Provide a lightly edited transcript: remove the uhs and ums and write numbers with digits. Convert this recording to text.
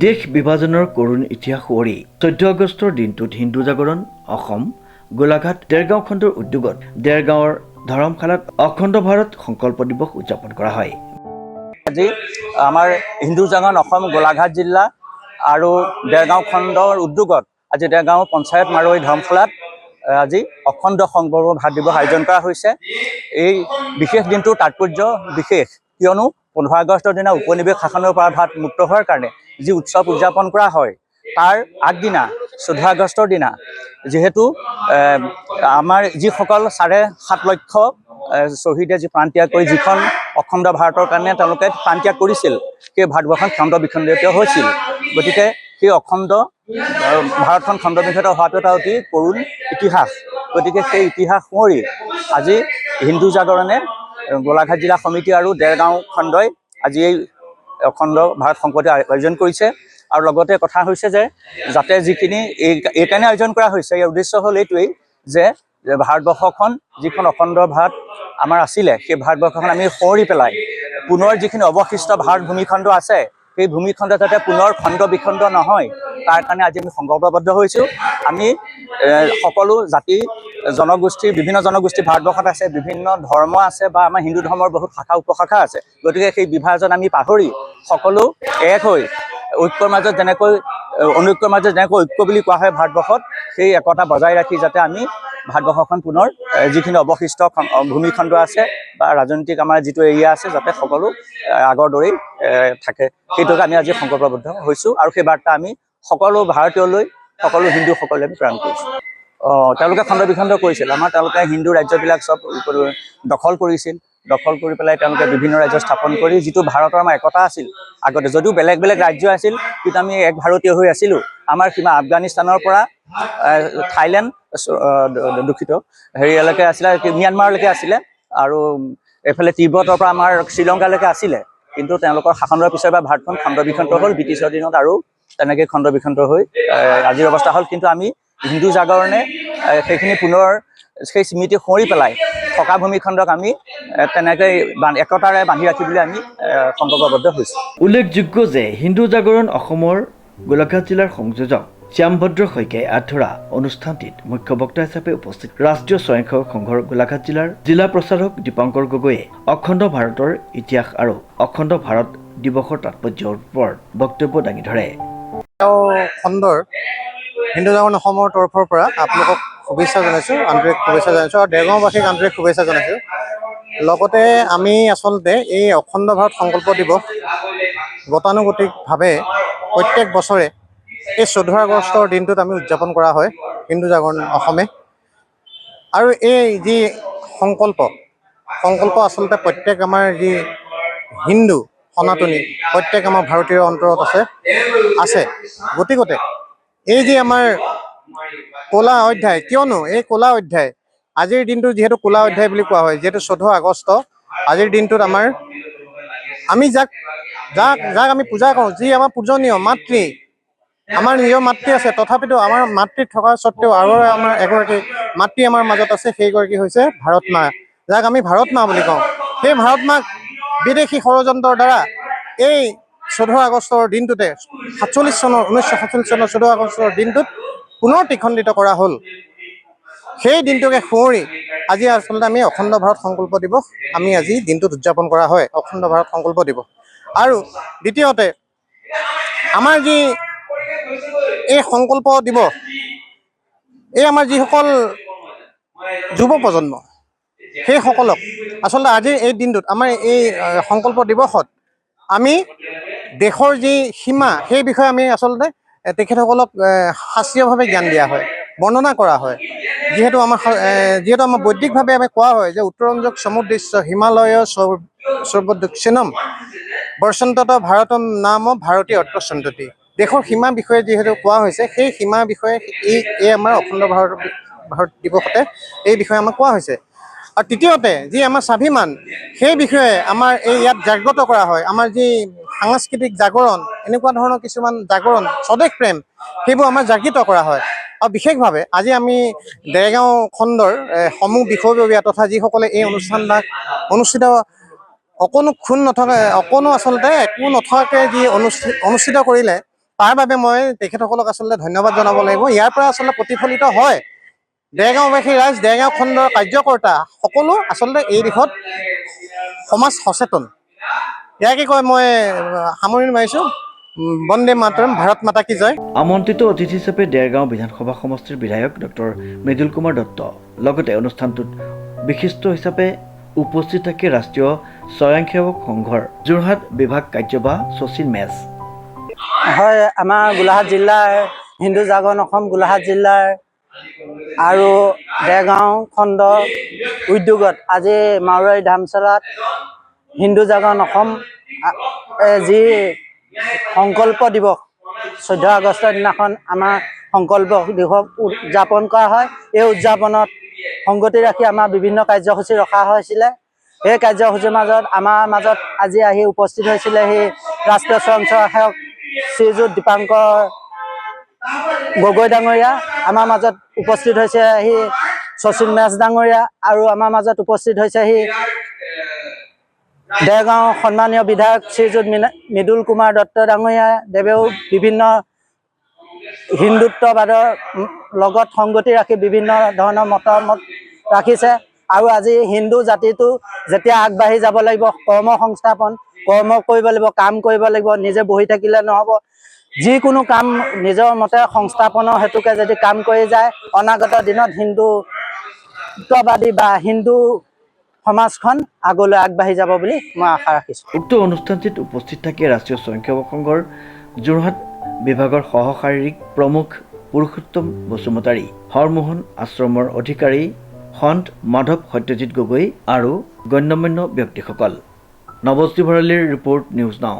দেশ বিভাজনৰ কৰুণ ইতিহাস সোঁৱৰি 14 আগষ্টৰ দিনটোত হিন্দু জাগৰণ অসম গোলাঘাট দেৰগাঁও খণ্ডৰ উদ্যোগত দেৰগাঁৱৰ ধৰমশালাত অখণ্ড ভাৰত সংকল্প দিৱস উদযাপন কৰা হয়। আজি আমাৰ হিন্দু জাগৰণ অসম গোলাঘাট জিলা আৰু দেৰগাঁও খণ্ডৰ উদ্যোগত আজি দেৰগাঁও পঞ্চায়ত মাৰৈ ধৰ্মশালাত আজি অখণ্ড সংকল্প ভাৰত দিৱস আয়োজন কৰা হৈছে। এই বিশেষ দিনটোৰ তাৎপৰ্য বিশেষ, কিয়নো 15 আগষ্টৰ দিনা উপনিৱেশ শাসনৰ পৰা ভাৰত মুক্ত হোৱাৰ কাৰণে যি উৎসৱ উদযাপন কৰা হয়, তাৰ আগদিনা 14 আগষ্টৰ দিনা যিহেতু আমাৰ যিসকল 7.5 লক্ষ শ্বহীদে যি প্ৰাণত্যাগ কৰি যিখন অখণ্ড ভাৰতৰ কাৰণে তেওঁলোকে প্ৰাণত্যাগ কৰিছিল, সেই ভাৰতবৰ্ষখন খণ্ড বিখণ্ডিত হৈছিল। গতিকে সেই অখণ্ড ভাৰতখন খণ্ড বিখণ্ডিত হোৱাটো এটা অতি কৰুণ ইতিহাস। গতিকে সেই ইতিহাস সোঁৱৰি আজি হিন্দু জাগৰণে গোলাঘাট জিলা সমিতি আৰু দেৰগাঁও খণ্ডই আজি এই অখণ্ড ভাৰত সংকল্প আয়োজন কৰিছে। আৰু লগতে কথা হৈছে যে যাতে যিখিনি এইকাৰণে আয়োজন কৰা হৈছে, ইয়াৰ উদ্দেশ্য হ'ল এইটোৱেই যে ভাৰতবৰ্ষখন যিখন অখণ্ড ভাৰত আমাৰ আছিলে, সেই ভাৰতবৰ্ষখন আমি সোঁৱৰি পেলাই পুনৰ যিখিনি অৱশিষ্ট ভাৰত ভূমিখণ্ড আছে, সেই ভূমিখণ্ড যাতে পুনৰ খণ্ড বিখণ্ড নহয়, তাৰ কাৰণে আজি আমি সংকল্পবদ্ধ হৈছোঁ। আমি সকলো জাতি জনগোষ্ঠীৰ বিভিন্ন জনগোষ্ঠী ভাৰতবৰ্ষত আছে, বিভিন্ন ধৰ্ম আছে বা আমাৰ হিন্দু ধৰ্মৰ বহুত শাখা উপশাখা আছে। গতিকে সেই বিভাজন আমি পাহৰি সকলো এক হৈ ঐক্যৰ মাজত যেনেকৈ অনৈক্যৰ মাজত যেনেকৈ ঐক্য বুলি কোৱা হয় ভাৰতবৰ্ষত, সেই একতা বজাই ৰাখি যাতে আমি ভাৰতবৰ্ষখন পুনৰ যিখিনি অৱশিষ্ট ভূমিখণ্ড আছে বা ৰাজনৈতিক আমাৰ যিটো এৰিয়া আছে, যাতে সকলো আগৰ দৰেই থাকে, সেইটোকে আমি আজি সংকল্পবদ্ধ হৈছোঁ। আৰু সেই বাৰ্তা আমি সকলো ভাৰতীয়লৈ, সকলো হিন্দুসকলে আমি প্ৰেৰণ কৰিছোঁ। তেওঁলোকে খণ্ড বিখণ্ড কৰিছিল। তেওঁলোকে হিন্দু ৰাজ্যবিলাক চব দখল কৰিছিল। দখল কৰি পেলাই তেওঁলোকে বিভিন্ন ৰাজ্য স্থাপন কৰি যিটো ভাৰতৰ আমাৰ একতা আছিল আগতে, যদিও বেলেগ বেলেগ ৰাজ্য আছিল, কিন্তু আমি এক ভাৰতীয় হৈ আছিলোঁ। আমাৰ সীমা আফগানিস্তানৰ পৰা থাইলেণ্ড দুখিত হেৰিয়ালৈকে আছিলে, ম্যানমাৰলৈকে আছিলে, আৰু এইফালে তিব্বতৰ পৰা আমাৰ শ্ৰীলংকালৈকে আছিলে। কিন্তু তেওঁলোকৰ শাসনৰ পিছৰ পৰা ভাৰতখন খণ্ড বিখণ্ড হ'ল ব্ৰিটিছৰ দিনত, আৰু তেনেকৈ খণ্ড বিখণ্ড হৈ আজিৰ অৱস্থা হ'ল। কিন্তু আমি হিন্দু জাগৰণে সেইখিনি পুনৰ সেই স্মৃতি সোঁৱৰি পেলাই থকা ভূমিখণ্ডক আমি তেনেকৈ একতাৰে বান্ধি ৰাখিবলৈ আমি সংকল্পবদ্ধ হৈছোঁ। উল্লেখযোগ্য যে হিন্দু জাগৰণ অসমৰ গোলাঘাট জিলাৰ সংযোজক শ্যামভদ্ৰ শইকীয়াই আধৰা অনুষ্ঠানটিত মুখ্য বক্তা হিচাপে উপস্থিত ৰাষ্ট্ৰীয় স্বয়ংসেৱক সংঘৰ গোলাঘাট জিলাৰ জিলা প্ৰচাৰক দীপংকৰ গগৈয়ে অখণ্ড ভাৰতৰ ইতিহাস আৰু অখণ্ড ভাৰত দিৱসৰ তাৎপৰ্যৰ ওপৰত বক্তব্য দাঙি ধৰে। খণ্ডৰ হিন্দু জাগৰণ অসমৰ তৰফৰ পৰা আপোনালোকক শুভেচ্ছা জনাইছোঁ, আন্তৰিক শুভেচ্ছা জনাইছোঁ, আৰু দেৰগাঁওবাসীক আন্তৰিক শুভেচ্ছা জনাইছোঁ। লগতে আমি আচলতে এই অখণ্ড ভাৰত সংকল্প দিৱস গতানুগতিকভাৱে প্ৰত্যেক বছৰে এই 14 আগষ্টৰ দিনটোত আমি উদযাপন কৰা হয় হিন্দু জাগৰণ অসমে। আৰু এই যি সংকল্প আচলতে প্ৰত্যেক আমাৰ যি হিন্দু সনাতনী, প্ৰত্যেক আমাৰ ভাৰতীয়ৰ অন্তৰত আছে। গতিকতে এই যি আমাৰ ক'লা অধ্যায়, কিয়নো এই ক'লা অধ্যায় আজিৰ দিনটো যিহেতু ক'লা অধ্যায় বুলি কোৱা হয়, যিহেতু 14 আগষ্ট আজিৰ দিনটোত আমি যাক আমি পূজা কৰোঁ, যি আমাৰ পূজনীয় মাতৃ, আমাৰ নিজৰ মাতৃ আছে, তথাপিতো আমাৰ মাতৃ থকা স্বত্বেও আৰু আমাৰ এগৰাকী মাতৃ আমাৰ মাজত আছে, সেইগৰাকী হৈছে ভাৰত মা, যাক আমি ভাৰত মা বুলি কওঁ। সেই ভাৰত মাক বিদেশী ষড়যন্ত্ৰৰ দ্বাৰা এই 14 আগষ্টৰ দিনটোতে 1947 চনৰ 14 আগষ্টৰ দিনটোত পুনৰ দ্বিখণ্ডিত কৰা হ'ল। সেই দিনটোকে সোঁৱৰি আজি আচলতে আমি অখণ্ড ভাৰত সংকল্প দিৱস আমি আজি দিনটোত উদযাপন কৰা হয়, অখণ্ড ভাৰত সংকল্প দিৱস। আৰু দ্বিতীয়তে আমাৰ যি এই সংকল্প দিৱস, এই আমাৰ যিসকল যুৱ প্ৰজন্ম, সেইসকলক আচলতে আজিৰ এই দিনটোত আমাৰ এই সংকল্প দিৱসত আমি দেশৰ যি সীমা, সেই বিষয়ে আমি আচলতে তেখেতসকলক শাস্ত্ৰীয়ভাৱে জ্ঞান দিয়া হয়, বৰ্ণনা কৰা হয়। যিহেতু আমাৰ বৈদিকভাৱে আমি কোৱা হয় যে উত্তৰঞ্জক সমুদ্ৰস্য হিমালয় সৰ্বদক্ষিণম বৰ্ষন্তত ভাৰতম নাম ভাৰতীয় অৰ্থসন্ততি। দেশৰ সীমা বিষয়ে যিহেতু কোৱা হৈছে, সেই সীমা বিষয়ে এই আমাৰ অখণ্ড ভাৰত দিৱসতে এই বিষয়ে আমাক কোৱা হৈছে। আৰু তৃতীয়তে যি আমাৰ স্বাভিমান, সেই বিষয়ে আমাৰ এই ইয়াত জাগ্ৰত কৰা হয়। আমাৰ যি সাংস্কৃতিক জাগৰণ, এনেকুৱা ধৰণৰ কিছুমান জাগৰণ, স্বদেশ প্ৰেম, সেইবোৰ আমাৰ জাগৃত কৰা হয়। আৰু বিশেষভাৱে আজি আমি দেৰগাঁও খণ্ডৰ সমূহ বিষয়ববীয়া তথা যিসকলে এই অনুষ্ঠানভাগ অনুষ্ঠিত অকণো ক্ষুণ নথকা, অকণো আচলতে একো নথকাকৈ যি অনুষ্ঠিত কৰিলে, তাৰ বাবে মই তেখেতসকলক আচলতে ধন্যবাদ জনাব লাগিব। ইয়াৰ পৰা আচলতে প্ৰতিফলিত হয় দেৰগাঁওবাসী ৰাইজ, দেৰগাঁও খণ্ডৰ কাৰ্যকৰ্তা সকলো আচলতে এই দিশত সমাজ সচেতন। ইয়াকে কৈ মই সামৰণি মাৰিছোঁ। বন্দে মাতৰম, ভাৰত মাতা কি জয়। আমন্ত্ৰিত অতিথি হিচাপে দেৰগাঁও বিধানসভা সমষ্টিৰ বিধায়ক ডক্টৰ মৃদুল কুমাৰ দত্ত, লগতে অনুষ্ঠানটোত বিশিষ্ট হিচাপে উপস্থিত থাকে ৰাষ্ট্ৰীয় স্বয়ংসেৱক সংঘৰ যোৰহাট বিভাগ কাৰ্যবাহ শচীন মেছ। হয়, আমাৰ গোলাঘাট জিলাৰ হিন্দু জাগৰণ অসম গোলাঘাট জিলাৰ আৰু দেৰগাঁও খণ্ড উদ্যোগত আজি মাৰোৱাৰী ধামচলাত হিন্দু জাগৰণ অসম যি সংকল্প দিৱস 14 আগষ্টৰ দিনাখন আমাৰ সংকল্প দিৱস উদযাপন কৰা হয়। এই উদযাপনত সংগতি ৰাখি আমাৰ বিভিন্ন কাৰ্যসূচী ৰখা হৈছিলে। সেই কাৰ্যসূচীৰ মাজত আমাৰ মাজত আজি আহি উপস্থিত হৈছিলে সেই ৰাষ্ট্ৰীয় স্বয়ংসেৱক শ্ৰীযুত দীপাংকৰ গগৈ ডাঙৰীয়া, আমাৰ মাজত উপস্থিত হৈছে সি শচীন মেছ ডাঙৰীয়া, আৰু আমাৰ মাজত উপস্থিত হৈছে সি দেৰগাঁও সন্মানীয় বিধায়ক শ্ৰীযুত মৃদুল কুমাৰ দত্ত ডাঙৰীয়া দেৱেও বিভিন্ন হিন্দুত্ববাদৰ লগত সংগতি ৰাখি বিভিন্ন ধৰণৰ মতামত ৰাখিছে। আৰু আজি হিন্দু জাতিটো যেতিয়া আগবাঢ়ি যাব লাগিব, কৰ্ম সংস্থাপন কৰ্ম কৰিব লাগিব, কাম কৰিব লাগিব, নিজে বহি থাকিলে নহ'ব। যিকোনো কাম নিজৰ মতে সংস্থাপনৰ হেতুকে যদি কাম কৰি যায়, অনাগত দিনত হিন্দুত্ববাদী বা হিন্দু সমাজখন আগলৈ আগবাঢ়ি যাব বুলি মই আশা ৰাখিছোঁ। উক্ত অনুষ্ঠানটিত উপস্থিত থাকে ৰাষ্ট্ৰীয় স্বয়ংসেৱক সংঘৰ যোৰহাট বিভাগৰ সহ শাৰীৰিক প্ৰমুখ পুৰুষোত্তম বসুমতাৰী, হৰমোহন আশ্ৰমৰ অধিকাৰী সন্ত মাধৱ সত্যজিৎ গগৈ আৰু গণ্যমান্য ব্যক্তিসকল। নৱজ্যোতি ভৰালীৰ ৰিপৰ্ট, নিউজ নাও।